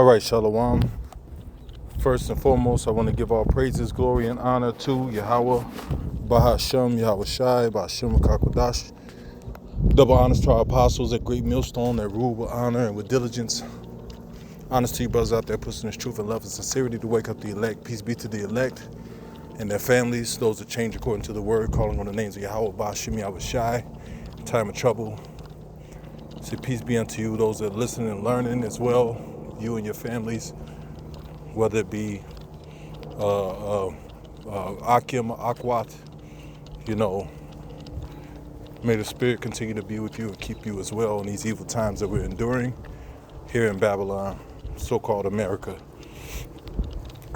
All right, Shalom. First and foremost, I want to give all praises, glory, and honor to Yahweh, Bahashem, Yahweh Shai, Bahashem Kakodash. Double honors to our apostles at Great Millstone that rule with honor and with diligence. Honors to you brothers out there pushing this truth and love and sincerity to wake up the elect. Peace be to the elect and their families, those that change according to the word, calling on the names of Yahweh, Bahashem, Yahweh Shai, in time of trouble. Say peace be unto you, those that are listening and learning as well, you and your families, whether it be Akim, Akwat, may the Spirit continue to be with you and keep you as well in these evil times that we're enduring here in Babylon, so-called America.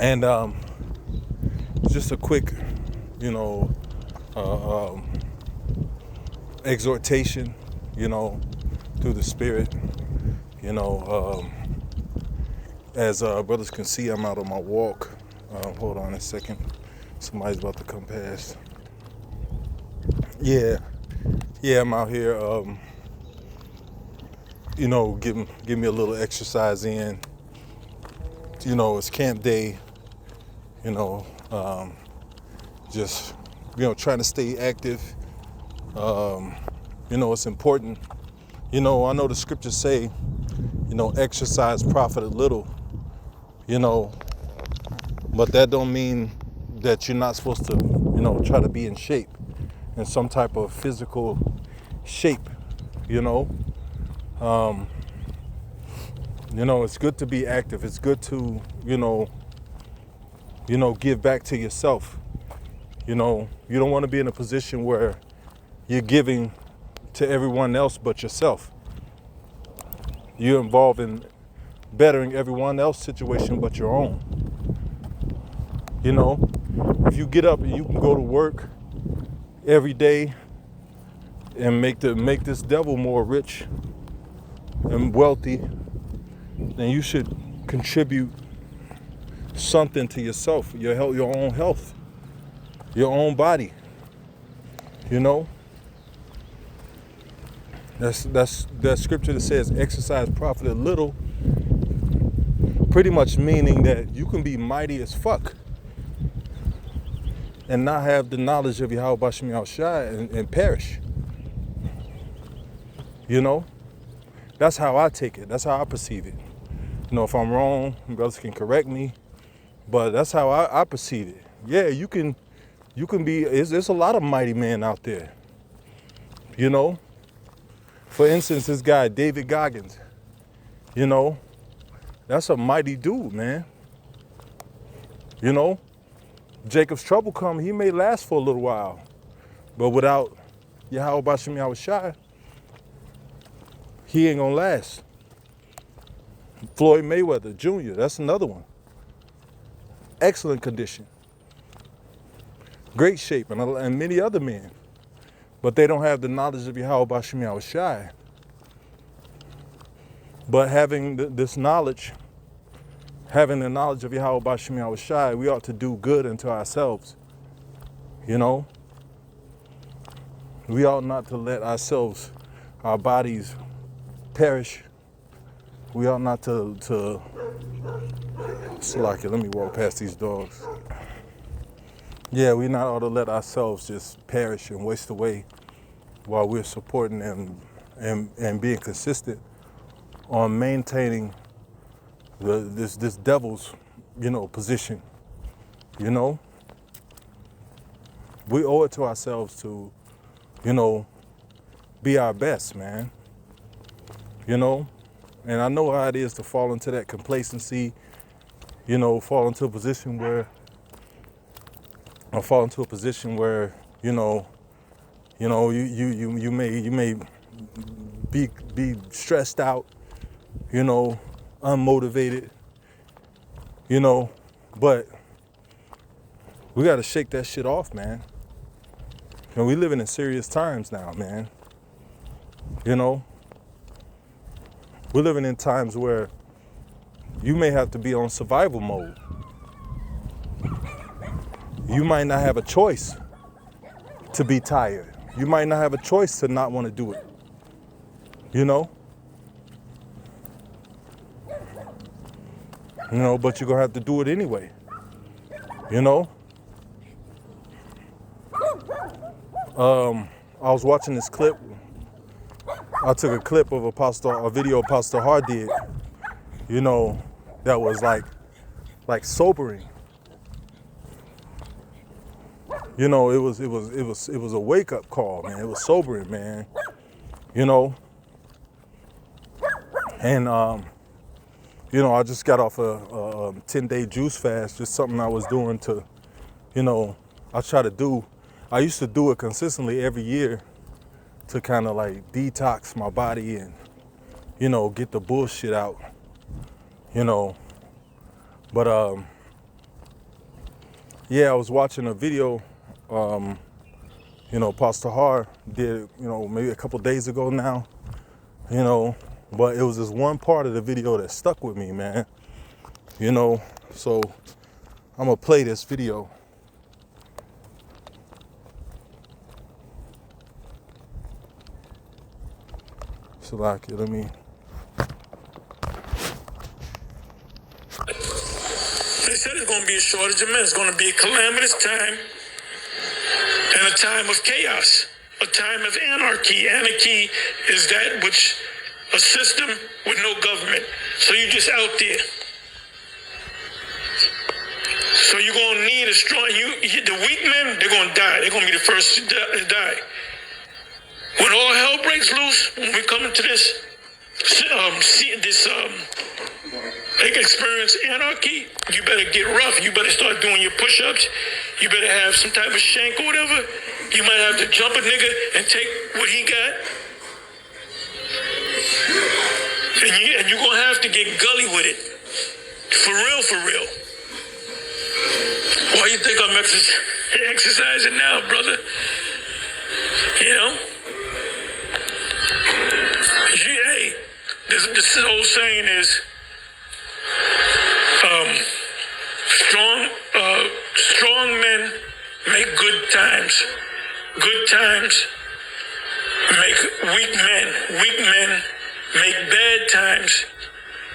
And just a quick, exhortation, through the Spirit, as brothers can see, I'm out on my walk. Hold on a second. Somebody's about to come past. Yeah, I'm out here, give me a little exercise in. It's camp day, just, trying to stay active. It's important. I know the scriptures say, exercise profited little, but that don't mean that you're not supposed to, try to be in shape, in some type of physical shape, it's good to be active. It's good to, give back to yourself. You don't want to be in a position where you're giving to everyone else but yourself. You're involved in bettering everyone else's situation but your own. If you get up and you can go to work every day and make this devil more rich and wealthy, then you should contribute something to yourself, your health, your own health, your own body. That's that scripture that says exercise profited little, pretty much meaning that you can be mighty as fuck and not have the knowledge of Yahweh Bashem Yahweh Shai and perish. That's how I take it. That's how I perceive it. If I'm wrong, brothers can correct me, but that's how I perceive it. Yeah, you can be, there's a lot of mighty men out there. For instance, this guy, David Goggins, that's a mighty dude, man. Jacob's trouble come, he may last for a little while, but without Yahweh Bashem Yahweh Shai, he ain't gonna last. Floyd Mayweather Jr., that's another one. Excellent condition. Great shape, and many other men. But they don't have the knowledge of Yahweh Bashem Yahweh Shai. But having this knowledge, having the knowledge of Yahweh Bashem Yahweh Shai, we ought to do good unto ourselves. We ought not to let ourselves, our bodies perish. We ought not to slack it. Let me walk past these dogs. Yeah, we not ought to let ourselves just perish and waste away while we're supporting them and being consistent on maintaining this devil's, position. We owe it to ourselves to, be our best, man. And I know how it is to fall into that complacency, fall into a position where you may be stressed out, unmotivated, but we got to shake that shit off, man. We living in serious times now, man. We're living in times where you may have to be on survival mode. You might not have a choice to be tired. You might not have a choice to not want to do it. you know, but you're gonna have to do it anyway, you know. I was watching this clip. I took a clip of a video Apostle Hart did, you know, that was like sobering. You know, it was a wake up call, man. It was sobering, man. You know, and you know, I just got off a 10-day juice fast, just something I was doing to, you know, I used to do it consistently every year to kind of like detox my body and, you know, get the bullshit out, you know. But yeah, I was watching a video, you know, Pastor Hart did, you know, maybe a couple days ago now, you know, but it was this one part of the video that stuck with me, man, you know. So I'm gonna play this video. So like, let me. They said it's going to be a shortage of men. It's going to be a calamitous time and a time of chaos, a time of anarchy. Anarchy is that which a system with no government. So you're just out there. So you're going to need a strong, the weak men, they're going to die. They're going to be the first to die. When all hell breaks loose, when we come into this experience anarchy, you better get rough. You better start doing your push-ups. You better have some type of shank or whatever. You might have to jump a nigga and take what he got. And you're going to have to get gully with it. For real, for real. Why you think I'm exercising now, brother? You know? Hey, this old saying is, strong men make good times. Good times make weak men. Weak men make bad times.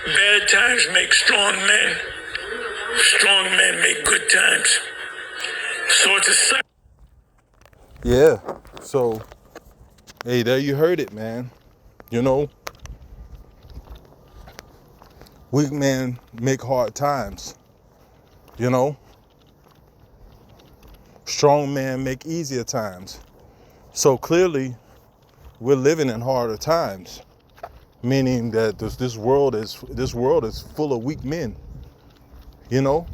Bad times make strong men. Strong men make good times. So it's a cycle. Yeah. So, hey, there you heard it, man. You know, weak men make hard times. You know, strong men make easier times. So clearly, we're living in harder times, meaning that this world is full of weak men. You know,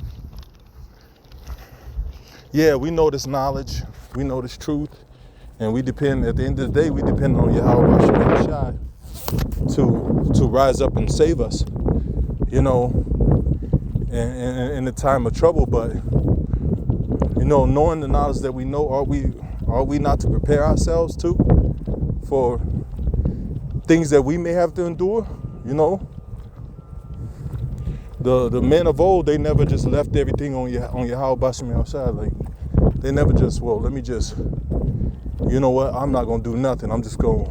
yeah, we know this knowledge, we know this truth, and we depend. At the end of the day, we depend on Yahweh Shai to rise up and save us. You know, in the time of trouble. But you know, knowing the knowledge that we know, are we not to prepare ourselves too for things that we may have to endure? You know, the men of old, they never just left everything on Yahweh Bashem outside. Like, they never just, well, let me just, you know what, I'm not gonna do nothing. I'm just gonna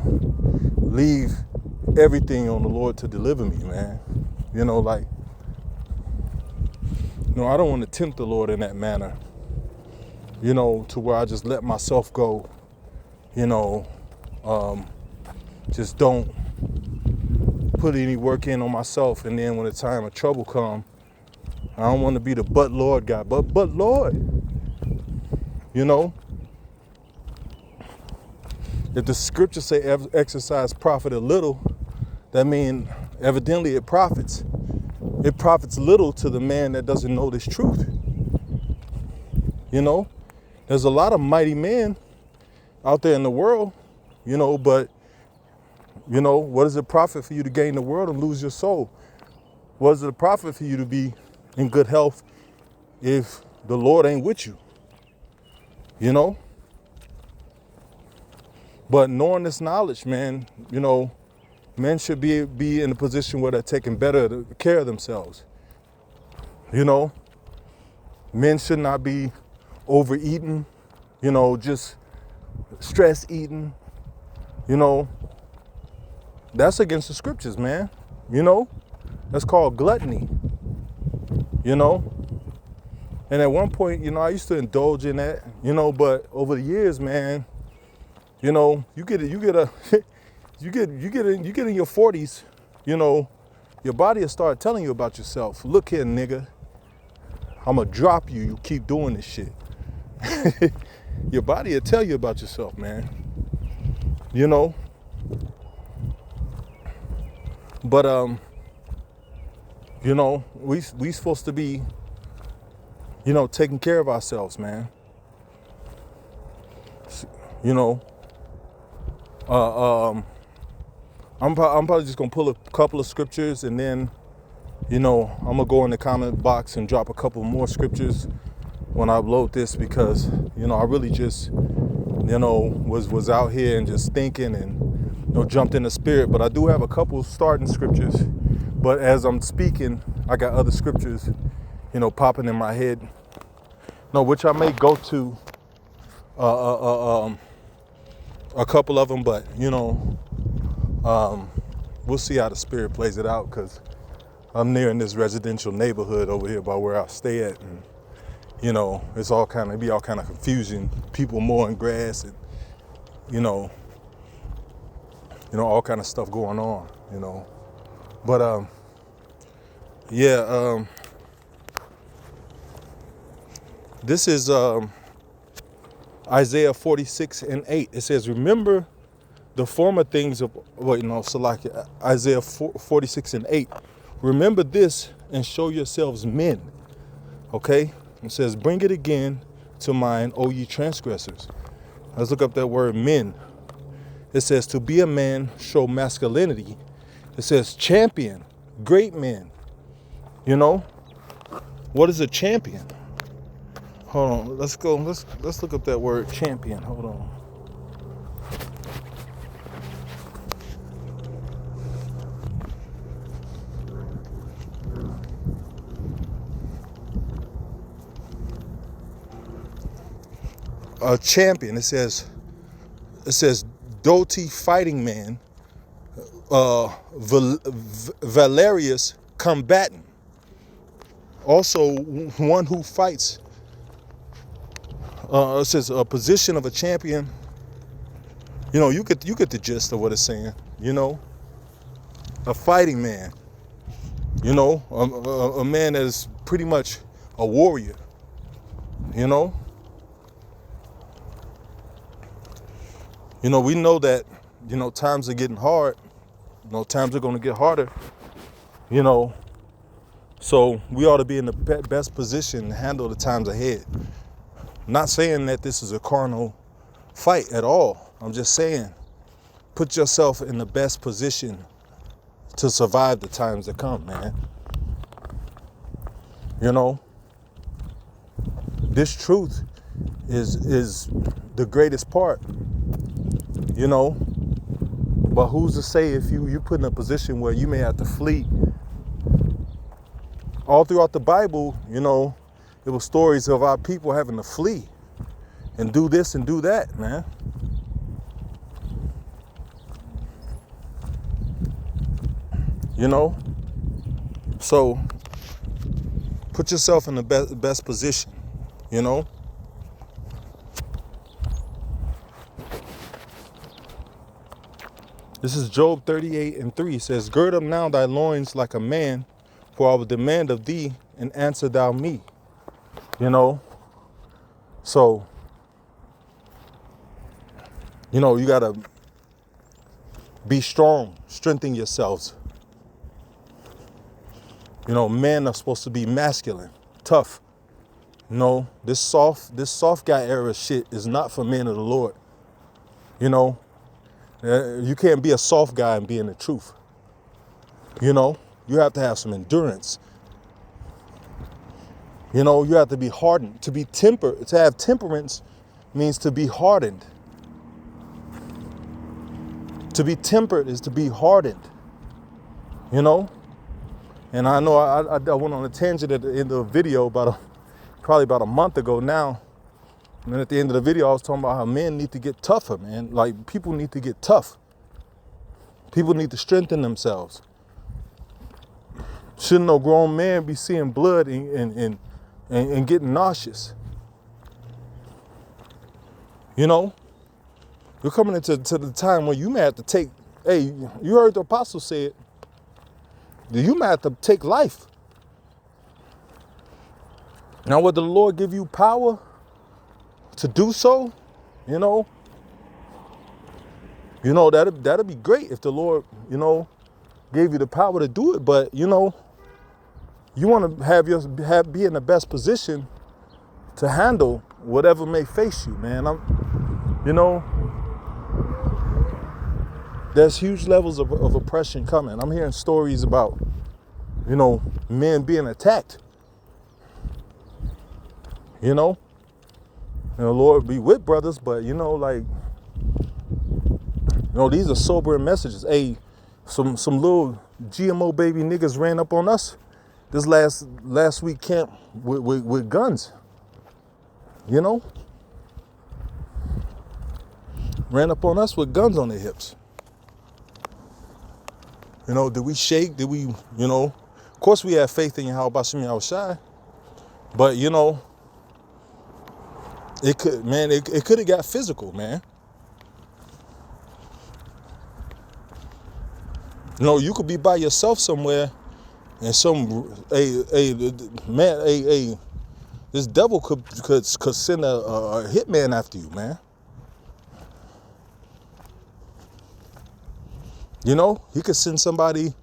leave everything on the Lord to deliver me, man. You know, like, no, I don't want to tempt the Lord in that manner, you know, to where I just let myself go, you know, just don't put any work in on myself. And then when the time of trouble come, I don't want to be the but Lord guy, but Lord, you know, if the scriptures say exercise profit a little, that means evidently it profits. It profits little to the man that doesn't know this truth. You know, there's a lot of mighty men out there in the world, you know, but, you know, what does it profit for you to gain the world and lose your soul? What is it a profit for you to be in good health if the Lord ain't with you? You know? But knowing this knowledge, man, you know, men should be in a position where they're taking better care of themselves. You know, men should not be overeating, you know, just stress eating, you know. That's against the scriptures, man. You know, that's called gluttony. you know? And at one point, you know, I used to indulge in that, you know, but over the years, man, you know, you get in your 40s, you know, your body will start telling you about yourself. Look here, nigga, I'ma drop you, you keep doing this shit. Your body will tell you about yourself, man. You know? But you know, we supposed to be, you know, taking care of ourselves, man. You know, I'm probably just gonna pull a couple of scriptures, and then, you know, I'm gonna go in the comment box and drop a couple more scriptures when I upload this, because, you know, I really just, you know, was out here and just thinking and, you know, jumped in the spirit. But I do have a couple starting scriptures, but as I'm speaking, I got other scriptures, you know, popping in my head, no, which I may go to a couple of them, but, you know, we'll see how the spirit plays it out, because I'm near in this residential neighborhood over here by where I stay at, and, you know, it's all kind of confusion, people mowing grass, and, you know, all kind of stuff going on, you know. But yeah, this is Isaiah 46:8. It says, remember the former things of, Isaiah 46:8. Remember this and show yourselves men. Okay? It says, bring it again to mind, O ye transgressors. Let's look up that word men. It says, to be a man, show masculinity. It says, champion, great men. You know? What is a champion? Hold on, let's look up that word champion. Hold on. A champion, it says doughty fighting man, valerious combatant. Also one who fights. It says a position of a champion. You know, you get the gist of what it's saying. You know, a fighting man. You know, a man that is pretty much a warrior. You know. You know, we know that, you know, times are getting hard. You know, times are going to get harder. You know, so we ought to be in the best position to handle the times ahead. Not saying that this is a carnal fight at all. I'm just saying, put yourself in the best position to survive the times that come, man. You know, this truth is the greatest part. You know, but who's to say if you put in a position where you may have to flee? All throughout the Bible, you know, there were stories of our people having to flee and do this and do that, man. You know, so put yourself in the best position, you know. This is Job 38:3. It says, gird up now thy loins like a man, for I will demand of thee, and answer thou me. You know, so, you know, you gotta be strong, strengthen yourselves. You know, men are supposed to be masculine, tough. You know, this soft guy era shit is not for men of the Lord. You know, you can't be a soft guy and be in the truth. You know, you have to have some endurance. You know, you have to be hardened. To be tempered, to have temperance means to be hardened. To be tempered is to be hardened. You know? And I know I went on a tangent at the end of the video probably about a month ago now. And then at the end of the video, I was talking about how men need to get tougher, man. Like, people need to get tough. People need to strengthen themselves. Shouldn't no grown man be seeing blood and getting nauseous? You know, you're coming into the time where you may have to take, hey, you heard the apostle say it, you may have to take life. Now, would the Lord give you power to do so? You know, that'd be great if the Lord, gave you the power to do it. But, you want to be in the best position to handle whatever may face you, man. There's huge levels of oppression coming. I'm hearing stories about, men being attacked. And the Lord be with brothers, but these are sobering messages. Hey, some little GMO baby niggas ran up on us this last week camp with guns. Ran up on us with guns on their hips. Did we shake? Did we, of course we have faith in Yahweh Bashem Yahushai, but it could have got physical, man. You could be by yourself somewhere and this devil could send a hitman after you, man. He could send somebody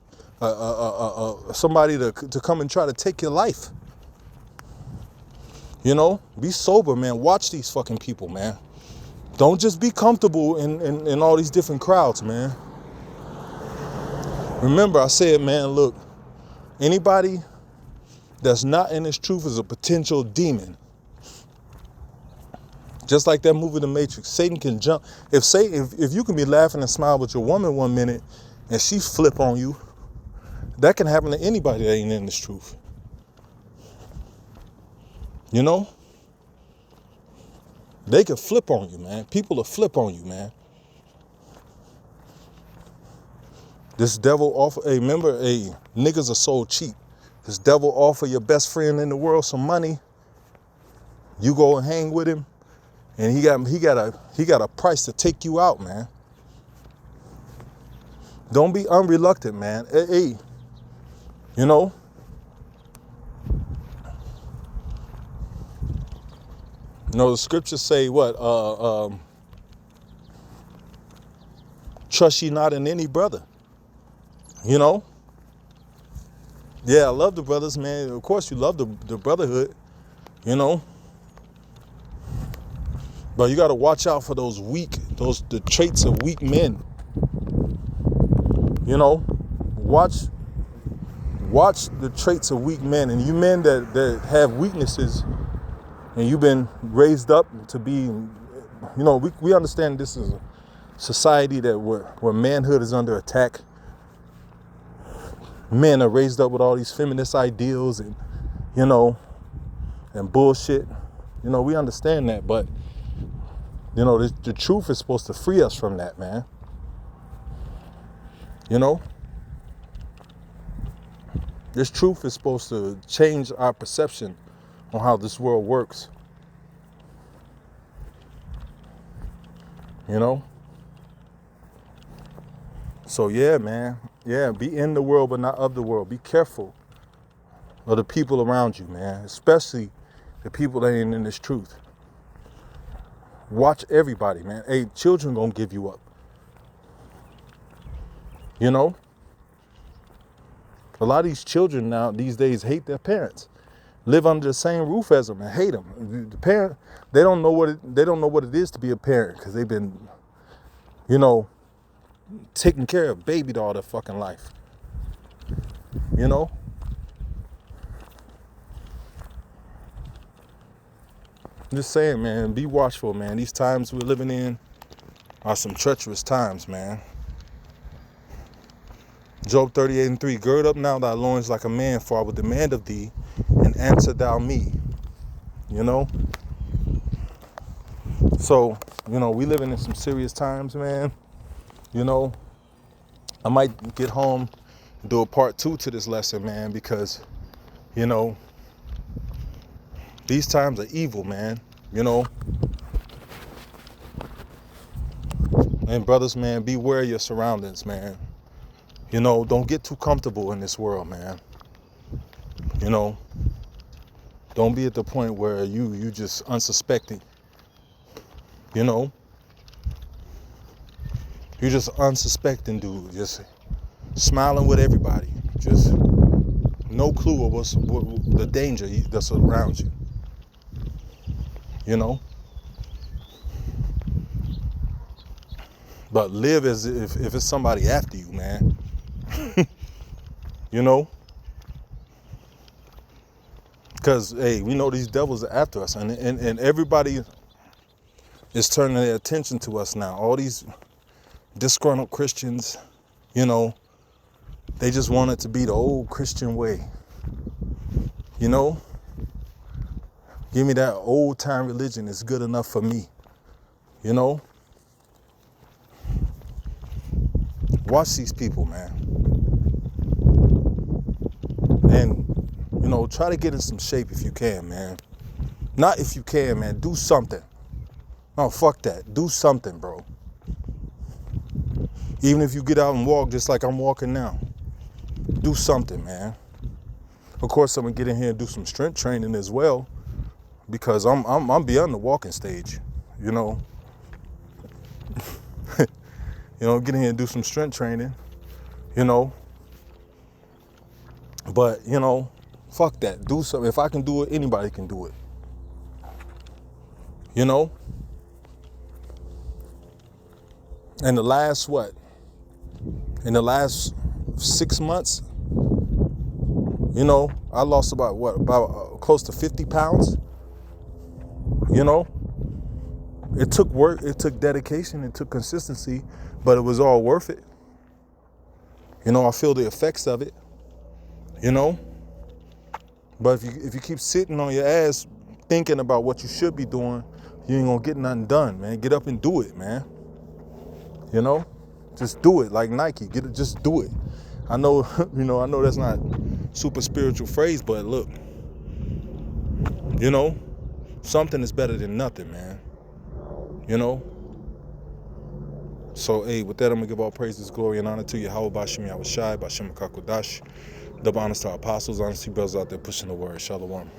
to come and try to take your life. Be sober, man. Watch these fucking people, man. Don't just be comfortable in all these different crowds, man. Remember, I said, man, look, anybody that's not in this truth is a potential demon. Just like that movie, The Matrix. Satan can jump. If you can be laughing and smile with your woman 1 minute and she flip on you, that can happen to anybody that ain't in this truth. They could flip on you, man. People will flip on you, man. This devil offer, remember, niggas are so cheap. This devil offer your best friend in the world some money. You go and hang with him, and he got a price to take you out, man. Don't be unreluctant, man. Hey, the scriptures say what? Trust ye not in any brother. Yeah, I love the brothers, man. Of course you love the brotherhood, But you got to watch out for the traits of weak men. Watch the traits of weak men. And you men that have weaknesses and you've been raised up to be, we understand this is a society where manhood is under attack. Men are raised up with all these feminist ideals and bullshit. We understand that, but the truth is supposed to free us from that, man. This truth is supposed to change our perception on how this world works. So yeah, man. Yeah, be in the world but not of the world. Be careful of the people around you, man. Especially the people that ain't in this truth. Watch everybody, man. Hey, children gonna give you up. A lot of these children now these days hate their parents. Live under the same roof as them and hate them. The parent, they don't know what it is to be a parent because they've been, taking care of baby all their fucking life. Just saying, man, be watchful, man. These times we're living in are some treacherous times, man. Job 38:3, gird up now thy loins like a man, for I will demand of thee, and answer thou me. So, we living in some serious times, man. I might get home do a part 2 to this lesson, man, because, you know, these times are evil, man, you know. And brothers, man, beware of your surroundings, man. You know, don't get too comfortable in this world, man. You know, don't be at the point where you just unsuspecting. You know, you just unsuspecting dude, just smiling with everybody, just no clue of what the danger that's around you. You know, but live as if it's somebody after you, man. You know, because hey, we know these devils are after us, and everybody is turning their attention to us now. All these disgruntled Christians, you know, they just want it to be the old Christian way. You know, give me that old time religion, it's good enough for me. You know, watch these people, man. And, you know, try to get in some shape if you can, man. Not if you can, man. Do something. No, fuck that. Do something, bro. Even if you get out and walk just like I'm walking now. Do something, man. Of course, I'm gonna get in here and do some strength training as well, because I'm beyond the walking stage, you know. You know, get in here and do some strength training, you know. But, you know, fuck that. Do something. If I can do it, anybody can do it. You know? And the last, in the last 6 months, you know, I lost about close to 50 pounds. You know? It took work, it took dedication, it took consistency, but it was all worth it. You know, I feel the effects of it. You know, but if you keep sitting on your ass thinking about what you should be doing, you ain't gonna get nothing done, man. Get up and do it, man. You know, just do it like Nike. Just do it. I know, you know, I know that's not super spiritual phrase, but look, you know, something is better than nothing, man. You know. So, hey, with that, I'm gonna give all praises, glory, and honor to Yahweh Bashim Yahushai, Bashim Kakodash. Double honors to our apostles, honesty brothers out there pushing the word. Shalom.